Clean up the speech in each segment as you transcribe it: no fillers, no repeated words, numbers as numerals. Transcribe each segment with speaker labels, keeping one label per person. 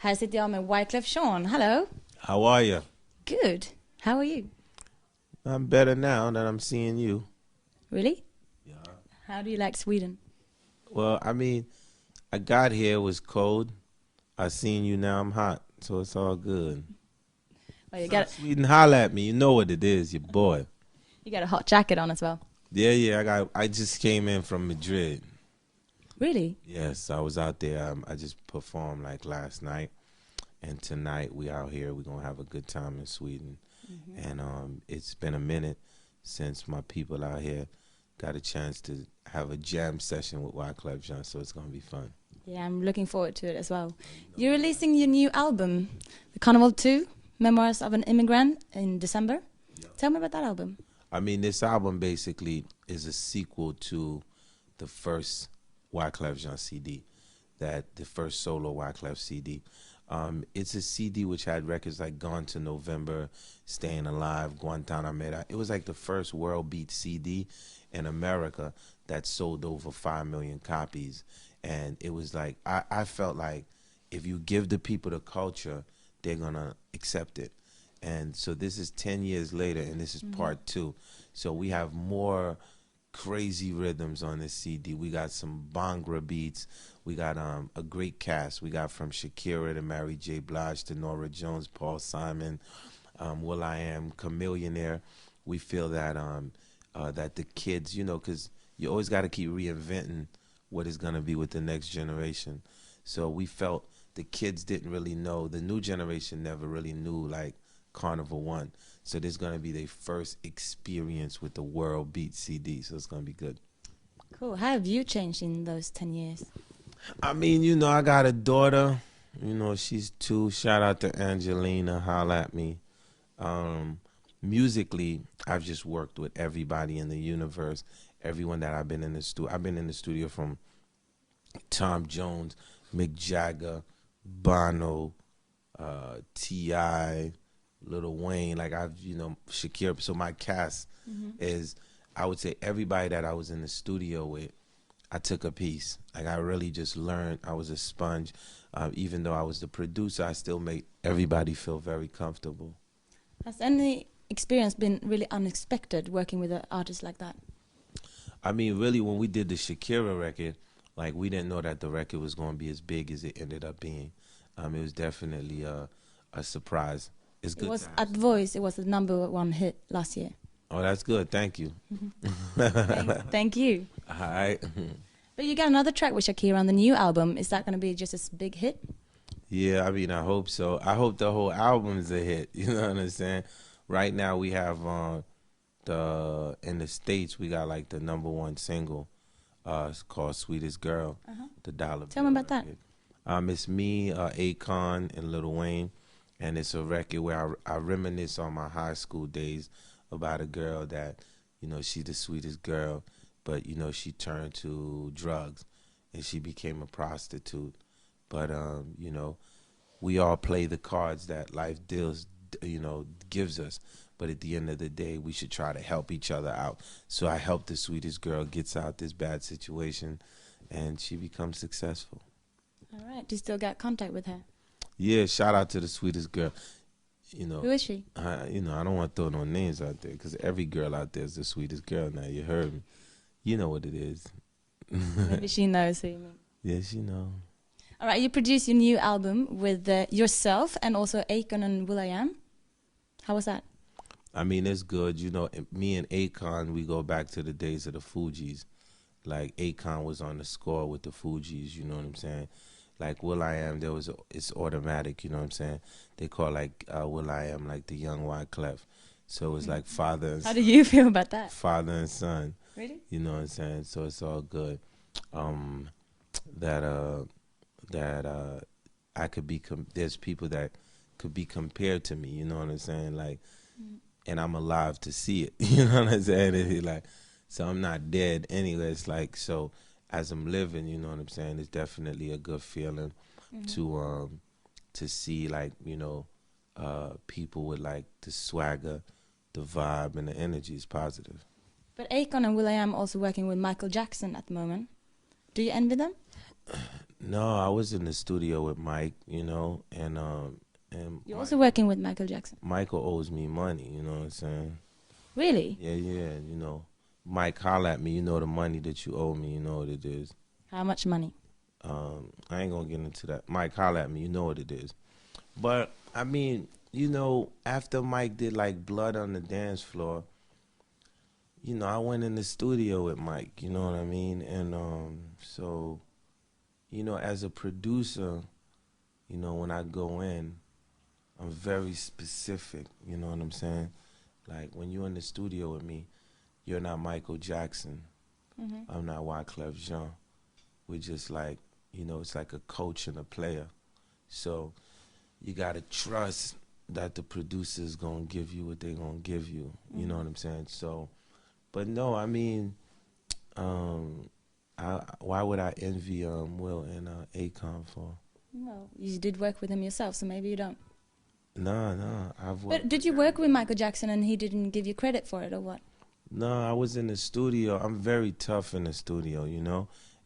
Speaker 1: Här sitter jag med Wyclef Jean. Hello.
Speaker 2: How are you?
Speaker 1: Good. How are you?
Speaker 2: I'm better now that I'm seeing you.
Speaker 1: Really?
Speaker 2: Yeah.
Speaker 1: How do you like Sweden?
Speaker 2: Well, I mean, I got here, it was cold. I seen you now, I'm hot. So it's all good.
Speaker 1: Well, you
Speaker 2: South Sweden, holla at me. You know what it is, your boy.
Speaker 1: you got a hot jacket on as well.
Speaker 2: Yeah, I just came in from Madrid.
Speaker 1: Really?
Speaker 2: Yes, I was out there. I just performed like last night. And tonight we out here. We're going to have a good time in Sweden. And it's been a minute since my people out here got a chance to have a jam session with Wyclef Jean, so it's going to be fun.
Speaker 1: Yeah, I'm looking forward to it as well. You're releasing your new album, The Carnival 2, Memoirs of an Immigrant, in December.
Speaker 2: Yep.
Speaker 1: Tell me about that album.
Speaker 2: I mean, this album basically is a sequel to the first Wyclef Jean CD, the first solo Wyclef CD. It's a CD which had records like Gone to November, Staying Alive, Guantanamera. It was like the first world beat CD in America that sold over 5 million copies. And it was like, I felt like if you give the people the culture, they're going to accept it. And so this is 10 years later, and this is part 2. So we have more crazy rhythms on this CD. We got some Bhangra beats. We got a great cast. We got from Shakira to Mary J. Blige to Norah Jones, Paul Simon, will.i.am, Chameleonaire. We feel that that the kids, you know, because you always got to keep reinventing what is going to be with the next generation. So we felt the kids didn't really know. The new generation never really knew, like, Carnival 1. So this is going to be their first experience with the world beat CD. So it's going to be good.
Speaker 1: Cool. How have you changed in those 10 years?
Speaker 2: I mean, you know, I got a daughter. You know, she's 2. Shout out to Angelina. Holla at me. Musically, I've just worked with everybody in the universe. Everyone that I've been in the studio. I've been in the studio from Tom Jones, Mick Jagger, Bono, T.I., Lil Wayne. Like, you know, Shakira. So my cast is, I would say, everybody that I was in the studio with, I took a piece. Like, I really just learned. I was a sponge. Even though I was the producer, I still made everybody feel very comfortable.
Speaker 1: Has any experience been really unexpected working with an artist like that?
Speaker 2: I mean, really, when we did the Shakira record, like, we didn't know that the record was going to be as big as it ended up being. It was definitely a surprise. It's good. It
Speaker 1: was at Voice. It was the #1 hit last year.
Speaker 2: Oh, that's good. Thank you.
Speaker 1: Thank you.
Speaker 2: All right.
Speaker 1: But you got another track with Shakira on the new album. Is that going to be just as big hit?
Speaker 2: Yeah, I mean, I hope so. I hope the whole album is a hit. You know what I'm saying? Right now we have in the States we got like the #1 single. It's called "Sweetest Girl," the Dollar.
Speaker 1: Tell me about
Speaker 2: record. That. It's me, Akon, and Lil Wayne, and it's a record where I reminisce on my high school days about a girl that, you know, she's the sweetest girl, but, you know, she turned to drugs and she became a prostitute. But, you know, we all play the cards that life deals, you know, gives us. But at the end of the day, we should try to help each other out. So I help the sweetest girl gets out this bad situation and she becomes successful.
Speaker 1: All right. Do you still got contact with her?
Speaker 2: Yeah, shout out to the sweetest girl. You know,
Speaker 1: who is she?
Speaker 2: You know, I don't want to throw no names out there because every girl out there is the sweetest girl. Now, you heard me. You know what it is.
Speaker 1: Maybe she knows who you mean.
Speaker 2: Yeah, she knows.
Speaker 1: All right, you produced your new album with yourself and also Akon and will.i.am. How was that?
Speaker 2: I mean, it's good. You know, me and Akon, we go back to the days of the Fugees. Like, Akon was on the score with the Fugees, you know what I'm saying? Like, will.i.am, it's automatic, you know what I'm saying? They call, like, will.i.am, like, the young Wyclef. So it's like father and son.
Speaker 1: How do you feel about that?
Speaker 2: Father and son.
Speaker 1: Really?
Speaker 2: You know what I'm saying? So it's all good. I could be, there's people that could be compared to me, you know what I'm saying? Like, and I'm alive to see it, you know what I'm saying? Like, so I'm not dead anyway. It's like, so as I'm living, you know what I'm saying? It's definitely a good feeling to see, like, you know, people with, like, the swagger, the vibe, and the energy is positive.
Speaker 1: But Akon and will.i.am also working with Michael Jackson at the moment. Do you envy them?
Speaker 2: No, I was in the studio with Mike, and
Speaker 1: You're also working with Michael Jackson.
Speaker 2: Michael owes me money, you know what I'm saying?
Speaker 1: Really?
Speaker 2: Yeah, Mike, holla at me, you know the money that you owe me, you know what it is.
Speaker 1: How much money?
Speaker 2: I ain't gonna get into that. Mike, holla at me, you know what it is. But, I mean, after Mike did like Blood on the Dance Floor, I went in the studio with Mike, you know what I mean? And so, as a producer, when I go in, I'm very specific, you know what I'm saying? Like, when you're in the studio with me, you're not Michael Jackson.
Speaker 1: Mm-hmm.
Speaker 2: I'm not Wyclef Jean. We're just like, it's like a coach and a player. So you got to trust that the producer's going to give you what they're going to give you. You know what I'm saying? So, but no, I mean, why would I envy Will and Akon for?
Speaker 1: Well, you did work with him yourself, so maybe you don't.
Speaker 2: No, I've worked.
Speaker 1: But did you work with Michael Jackson and he didn't give you credit for it, or what?
Speaker 2: No, I was in the studio. I'm very tough in the studio,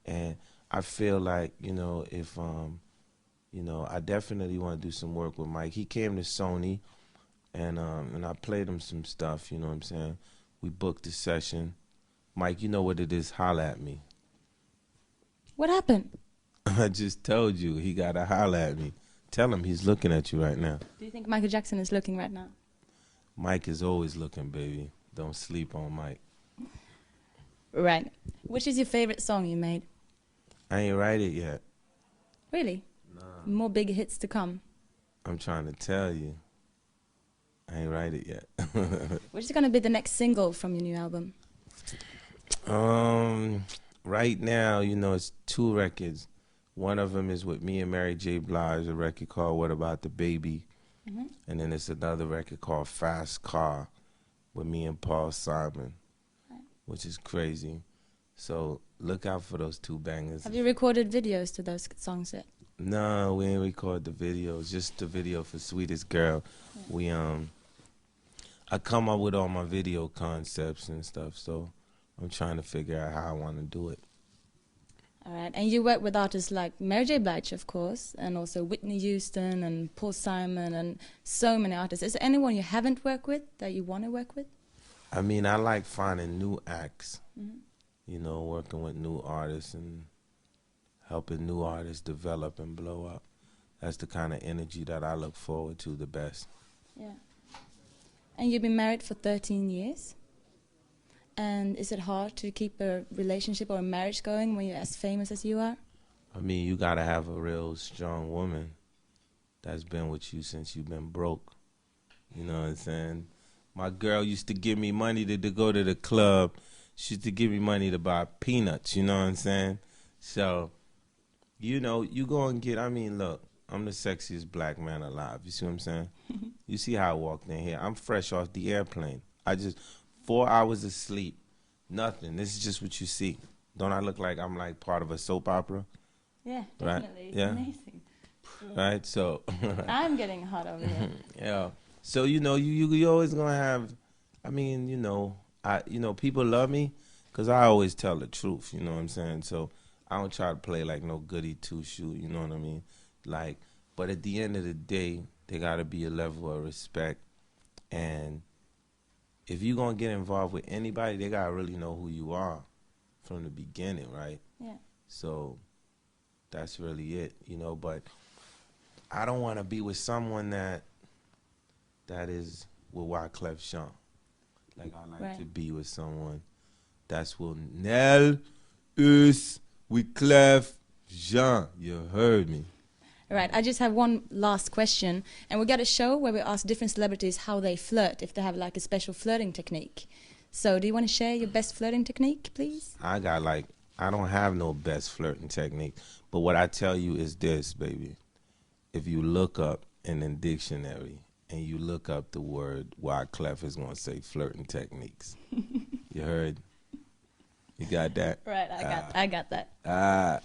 Speaker 2: and I feel like, if I definitely want to do some work with Mike. He came to Sony, and I played him some stuff. You know what I'm saying? We booked a session. Mike, you know what it is? Holla at me.
Speaker 1: What happened?
Speaker 2: I just told you he gotta holla at me. Tell him he's looking at you right now.
Speaker 1: Do you think Michael Jackson is looking right now?
Speaker 2: Mike is always looking, baby. Don't sleep on Mike.
Speaker 1: Right. Which is your favorite song you made?
Speaker 2: I ain't write it yet.
Speaker 1: Really?
Speaker 2: Nah.
Speaker 1: More big hits to come.
Speaker 2: I'm trying to tell you. I ain't write it yet.
Speaker 1: Which is going to be the next single from your new album?
Speaker 2: Right now, it's 2 records. One of them is with me and Mary J. Blige, a record called What About the Baby? Mm-hmm. And then it's another record called Fast Car with me and Paul Simon, which is crazy. So look out for those 2 bangers.
Speaker 1: Have you recorded videos to those songs yet?
Speaker 2: No, we ain't record the videos. Just the video for Sweetest Girl. Yeah. I come up with all my video concepts and stuff, so I'm trying to figure out how I want to do it.
Speaker 1: All right, and you work with artists like Mary J. Blige, of course, and also Whitney Houston and Paul Simon and so many artists. Is there anyone you haven't worked with that you want to work with?
Speaker 2: I mean, I like finding new acts, working with new artists and helping new artists develop and blow up. That's the kind of energy that I look forward to the best.
Speaker 1: Yeah. And you've been married for 13 years? And is it hard to keep a relationship or a marriage going when you're as famous as you are?
Speaker 2: I mean, you got to have a real strong woman that's been with you since you've been broke. You know what I'm saying? My girl used to give me money to go to the club. She used to give me money to buy peanuts, you know what I'm saying? So, you go and get, look, I'm the sexiest black man alive. You see what I'm saying? You see how I walked in here. I'm fresh off the airplane. 4 hours of sleep, nothing. This is just what you see. Don't I look like I'm like part of a soap opera?
Speaker 1: Yeah,
Speaker 2: right?
Speaker 1: Definitely. It's
Speaker 2: yeah?
Speaker 1: Amazing.
Speaker 2: Right, so.
Speaker 1: I'm getting hot over here.
Speaker 2: Yeah. So, you always going to have, people love me because I always tell the truth, you know what I'm saying? So I don't try to play like no goody two-shoe, you know what I mean? Like, but at the end of the day, there got to be a level of respect. And if you're going to get involved with anybody, they got to really know who you are from the beginning, right?
Speaker 1: Yeah.
Speaker 2: So that's really it, but I don't want to be with someone that is with Wyclef Jean. Like, I like to be with someone that's with Nel Us Wyclef Jean. You heard me.
Speaker 1: All right, I just have one last question. And we got a show where we ask different celebrities how they flirt, if they have like a special flirting technique. So do you want to share your best flirting technique, please?
Speaker 2: I don't have no best flirting technique. But what I tell you is this, baby. If you look up in the dictionary and you look up the word Wyclef, is going to say flirting techniques. You heard? You got that?
Speaker 1: Right, I got that.
Speaker 2: Ah.